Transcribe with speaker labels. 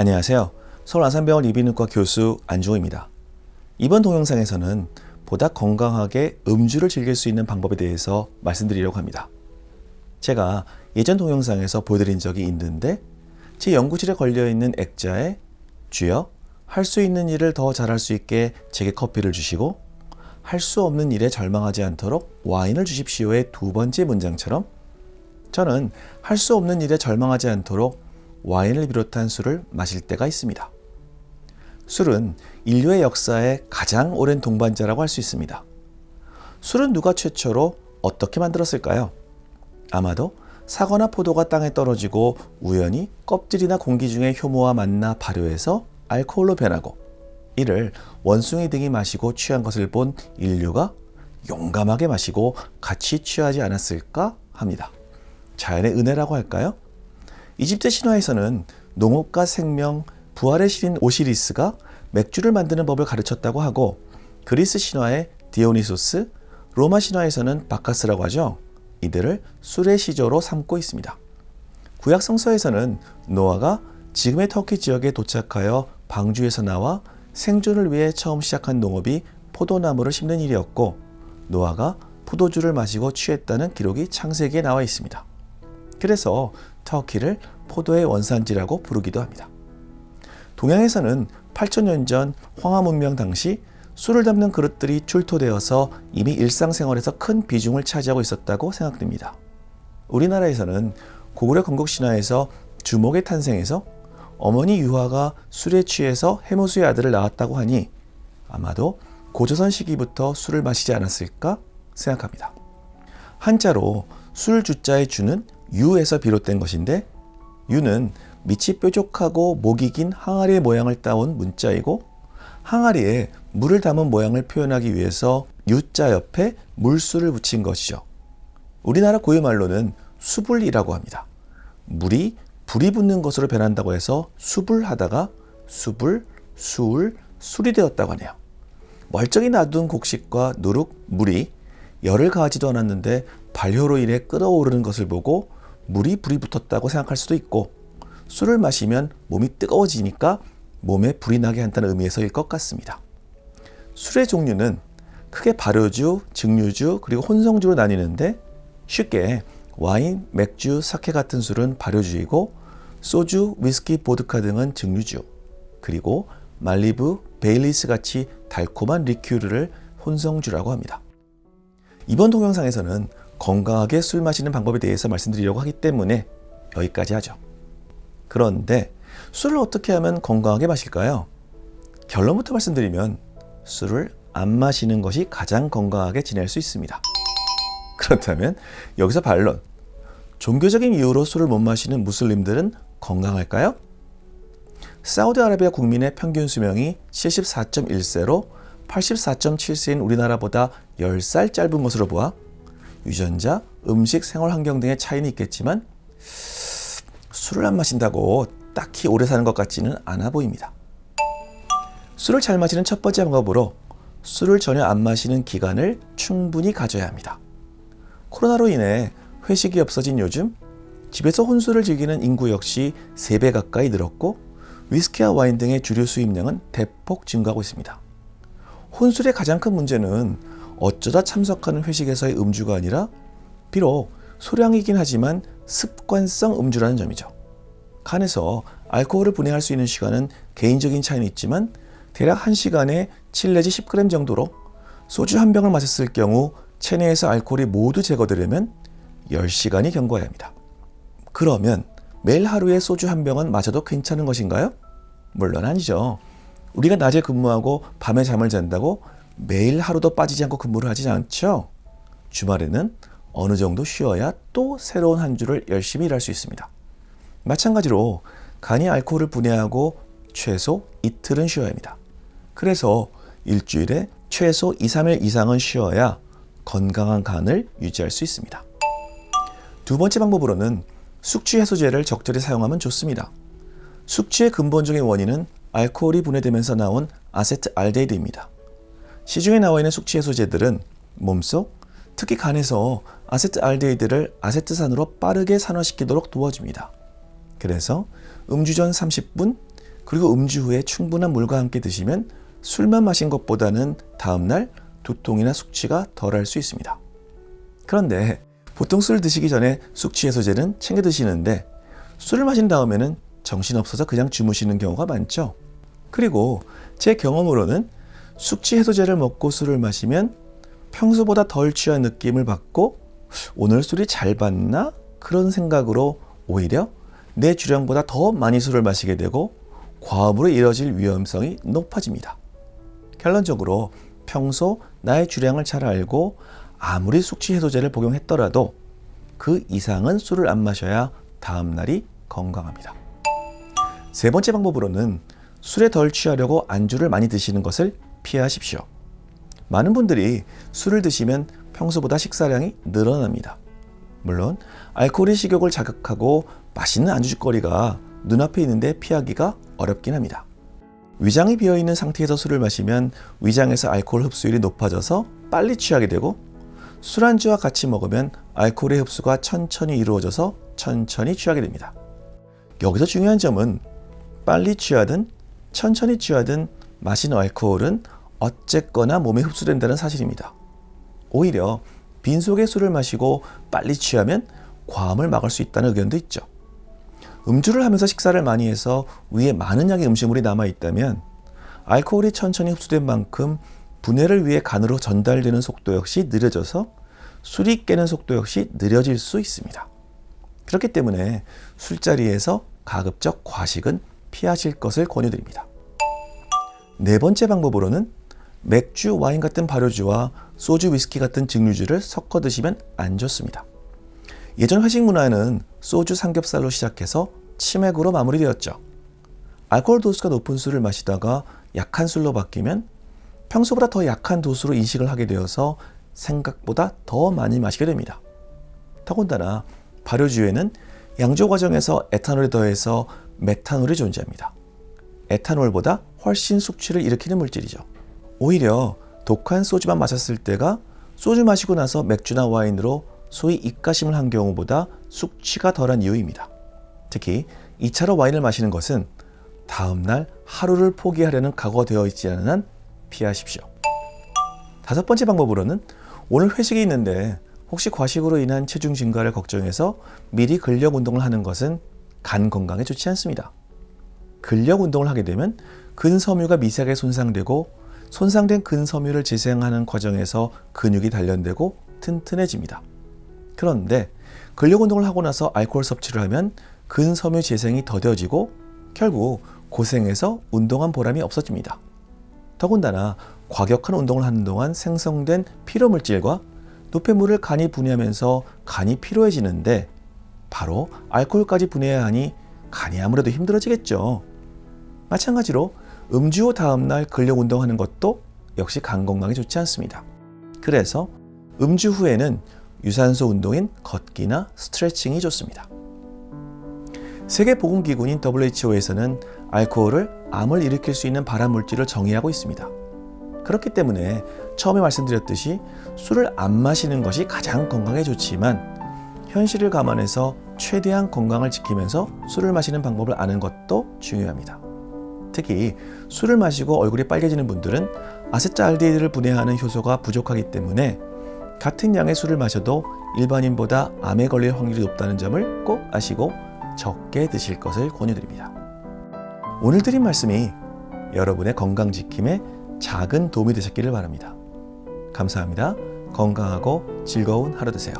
Speaker 1: 안녕하세요. 서울 안산병원 이비인후과 교수 안중호입니다. 이번 동영상에서는 보다 건강하게 음주를 즐길 수 있는 방법에 대해서 말씀드리려고 합니다. 제가 예전 동영상에서 보여드린 적이 있는데 제 연구실에 걸려있는 액자에 주여 할 수 있는 일을 더 잘할 수 있게 제게 커피를 주시고 할 수 없는 일에 절망하지 않도록 와인을 주십시오의 두 번째 문장처럼 저는 할 수 없는 일에 절망하지 않도록 와인을 비롯한 술을 마실 때가 있습니다. 술은 인류의 역사에 가장 오랜 동반자라고 할 수 있습니다. 술은 누가 최초로 어떻게 만들었을까요? 아마도 사과나 포도가 땅에 떨어지고 우연히 껍질이나 공기 중에 효모와 만나 발효해서 알코올로 변하고 이를 원숭이 등이 마시고 취한 것을 본 인류가 용감하게 마시고 같이 취하지 않았을까 합니다. 자연의 은혜라고 할까요? 이집트 신화에서는 농업과 생명, 부활의 신인 오시리스가 맥주를 만드는 법을 가르쳤다고 하고 그리스 신화의 디오니소스, 로마 신화에서는 바카스라고 하죠. 이들을 술의 시조로 삼고 있습니다. 구약 성서에서는 노아가 지금의 터키 지역에 도착하여 방주에서 나와 생존을 위해 처음 시작한 농업이 포도나무를 심는 일이었고 노아가 포도주를 마시고 취했다는 기록이 창세기에 나와 있습니다. 그래서 터키를 포도의 원산지라고 부르기도 합니다. 동양에서는 8,000년 전 황하 문명 당시 술을 담는 그릇들이 출토되어서 이미 일상생활에서 큰 비중을 차지하고 있었다고 생각됩니다. 우리나라에서는 고구려 건국신화에서 주목의 탄생에서 어머니 유화가 술에 취해서 해무수의 아들을 낳았다고 하니 아마도 고조선 시기부터 술을 마시지 않았을까 생각합니다. 한자로 술 주자의 주는 유에서 비롯된 것인데 유는 밑이 뾰족하고 목이 긴 항아리의 모양을 따온 문자이고 항아리에 물을 담은 모양을 표현하기 위해서 유자 옆에 물수를 붙인 것이죠. 우리나라 고유말로는 수불이라고 합니다. 물이 불이 붙는 것으로 변한다고 해서 수불하다가 수불, 수울, 술이 되었다고 하네요. 멀쩡히 놔둔 곡식과 누룩, 물이 열을 가하지도 않았는데 발효로 인해 끓어오르는 것을 보고 물이 불이 붙었다고 생각할 수도 있고 술을 마시면 몸이 뜨거워지니까 몸에 불이 나게 한다는 의미에서일 것 같습니다. 술의 종류는 크게 발효주, 증류주, 그리고 혼성주로 나뉘는데 쉽게 와인, 맥주, 사케 같은 술은 발효주이고 소주, 위스키, 보드카 등은 증류주, 그리고 말리브, 베일리스 같이 달콤한 리큐르를 혼성주라고 합니다. 이번 동영상에서는 건강하게 술 마시는 방법에 대해서 말씀드리려고 하기 때문에 여기까지 하죠. 그런데 술을 어떻게 하면 건강하게 마실까요? 결론부터 말씀드리면 술을 안 마시는 것이 가장 건강하게 지낼 수 있습니다. 그렇다면 여기서 반론. 종교적인 이유로 술을 못 마시는 무슬림들은 건강할까요? 사우디아라비아 국민의 평균 수명이 74.1세로 84.7세인 우리나라보다 10살 짧은 것으로 보아 유전자, 음식, 생활 환경 등의 차이는 있겠지만 술을 안 마신다고 딱히 오래 사는 것 같지는 않아 보입니다. 술을 잘 마시는 첫 번째 방법으로 술을 전혀 안 마시는 기간을 충분히 가져야 합니다. 코로나로 인해 회식이 없어진 요즘 집에서 혼술을 즐기는 인구 역시 3배 가까이 늘었고 위스키와 와인 등의 주류 수입량은 대폭 증가하고 있습니다. 혼술의 가장 큰 문제는 어쩌다 참석하는 회식에서의 음주가 아니라 비록 소량이긴 하지만 습관성 음주라는 점이죠. 간에서 알코올을 분해할 수 있는 시간은 개인적인 차이는 있지만 대략 1시간에 7 내지 10g 정도로 소주 한 병을 마셨을 경우 체내에서 알코올이 모두 제거되려면 10시간이 경과해야 합니다. 그러면 매일 하루에 소주 한 병은 마셔도 괜찮은 것인가요? 물론 아니죠. 우리가 낮에 근무하고 밤에 잠을 잔다고 매일 하루도 빠지지 않고 근무를 하지 않죠. 주말에는 어느 정도 쉬어야 또 새로운 한 주를 열심히 일할 수 있습니다. 마찬가지로 간이 알코올을 분해하고 최소 이틀은 쉬어야 합니다. 그래서 일주일에 최소 2, 3일 이상은 쉬어야 건강한 간을 유지할 수 있습니다. 두 번째 방법으로는 숙취 해소제를 적절히 사용하면 좋습니다. 숙취의 근본적인 원인은 알코올이 분해되면서 나온 아세트알데히드입니다. 시중에 나와 있는 숙취 해소제들은 몸속, 특히 간에서 아세트알데히드를 아세트산으로 빠르게 산화시키도록 도와줍니다. 그래서 음주 전 30분, 그리고 음주 후에 충분한 물과 함께 드시면 술만 마신 것보다는 다음날 두통이나 숙취가 덜할 수 있습니다. 그런데 보통 술 드시기 전에 숙취 해소제는 챙겨 드시는데 술을 마신 다음에는 정신없어서 그냥 주무시는 경우가 많죠. 그리고 제 경험으로는 숙취 해소제를 먹고 술을 마시면 평소보다 덜 취한 느낌을 받고 오늘 술이 잘 받나? 그런 생각으로 오히려 내 주량보다 더 많이 술을 마시게 되고 과음으로 이뤄질 위험성이 높아집니다. 결론적으로 평소 나의 주량을 잘 알고 아무리 숙취 해소제를 복용했더라도 그 이상은 술을 안 마셔야 다음 날이 건강합니다. 세 번째 방법으로는 술에 덜 취하려고 안주를 많이 드시는 것을 피하십시오. 많은 분들이 술을 드시면 평소보다 식사량이 늘어납니다. 물론 알코올이 식욕을 자극하고 맛있는 안주거리가 눈앞에 있는데 피하기가 어렵긴 합니다. 위장이 비어있는 상태에서 술을 마시면 위장에서 알코올 흡수율이 높아져서 빨리 취하게 되고 술안주와 같이 먹으면 알코올의 흡수가 천천히 이루어져서 천천히 취하게 됩니다. 여기서 중요한 점은 빨리 취하든 천천히 취하든 마신 알코올은 어쨌거나 몸에 흡수된다는 사실입니다. 오히려 빈속에 술을 마시고 빨리 취하면 과음을 막을 수 있다는 의견도 있죠. 음주를 하면서 식사를 많이 해서 위에 많은 양의 음식물이 남아있다면 알코올이 천천히 흡수된 만큼 분해를 위해 간으로 전달되는 속도 역시 느려져서 술이 깨는 속도 역시 느려질 수 있습니다. 그렇기 때문에 술자리에서 가급적 과식은 피하실 것을 권유드립니다. 네 번째 방법으로는 맥주, 와인 같은 발효주와 소주, 위스키 같은 증류주를 섞어 드시면 안 좋습니다. 예전 회식 문화는 소주, 삼겹살로 시작해서 치맥으로 마무리되었죠. 알코올 도수가 높은 술을 마시다가 약한 술로 바뀌면 평소보다 더 약한 도수로 인식을 하게 되어서 생각보다 더 많이 마시게 됩니다. 더군다나 발효주에는 양조 과정에서 에탄올에 더해서 메탄올이 존재합니다. 에탄올보다 훨씬 숙취를 일으키는 물질이죠. 오히려 독한 소주만 마셨을 때가 소주 마시고 나서 맥주나 와인으로 소위 입가심을 한 경우보다 숙취가 덜한 이유입니다. 특히 2차로 와인을 마시는 것은 다음날 하루를 포기하려는 각오가 되어 있지 않은 한 피하십시오. 다섯 번째 방법으로는 오늘 회식이 있는데 혹시 과식으로 인한 체중 증가를 걱정해서 미리 근력 운동을 하는 것은 간 건강에 좋지 않습니다. 근력 운동을 하게 되면 근섬유가 미세하게 손상되고 손상된 근섬유를 재생하는 과정에서 근육이 단련되고 튼튼해집니다. 그런데 근력 운동을 하고 나서 알코올 섭취를 하면 근섬유 재생이 더뎌지고 결국 고생해서 운동한 보람이 없어집니다. 더군다나 과격한 운동을 하는 동안 생성된 피로물질과 노폐물을 간이 분해하면서 간이 피로해지는데 바로 알코올까지 분해해야 하니 간이 아무래도 힘들어지겠죠. 마찬가지로 음주 후 다음날 근력 운동하는 것도 역시 간 건강에 좋지 않습니다. 그래서 음주 후에는 유산소 운동인 걷기나 스트레칭이 좋습니다. 세계보건기구인 WHO에서는 알코올을 암을 일으킬 수 있는 발암물질을 정의하고 있습니다. 그렇기 때문에 처음에 말씀드렸듯이 술을 안 마시는 것이 가장 건강에 좋지만 현실을 감안해서 최대한 건강을 지키면서 술을 마시는 방법을 아는 것도 중요합니다. 특히 술을 마시고 얼굴이 빨개지는 분들은 아세트알데히드를 분해하는 효소가 부족하기 때문에 같은 양의 술을 마셔도 일반인보다 암에 걸릴 확률이 높다는 점을 꼭 아시고 적게 드실 것을 권유드립니다. 오늘 드린 말씀이 여러분의 건강 지킴에 작은 도움이 되셨기를 바랍니다. 감사합니다. 건강하고 즐거운 하루 되세요.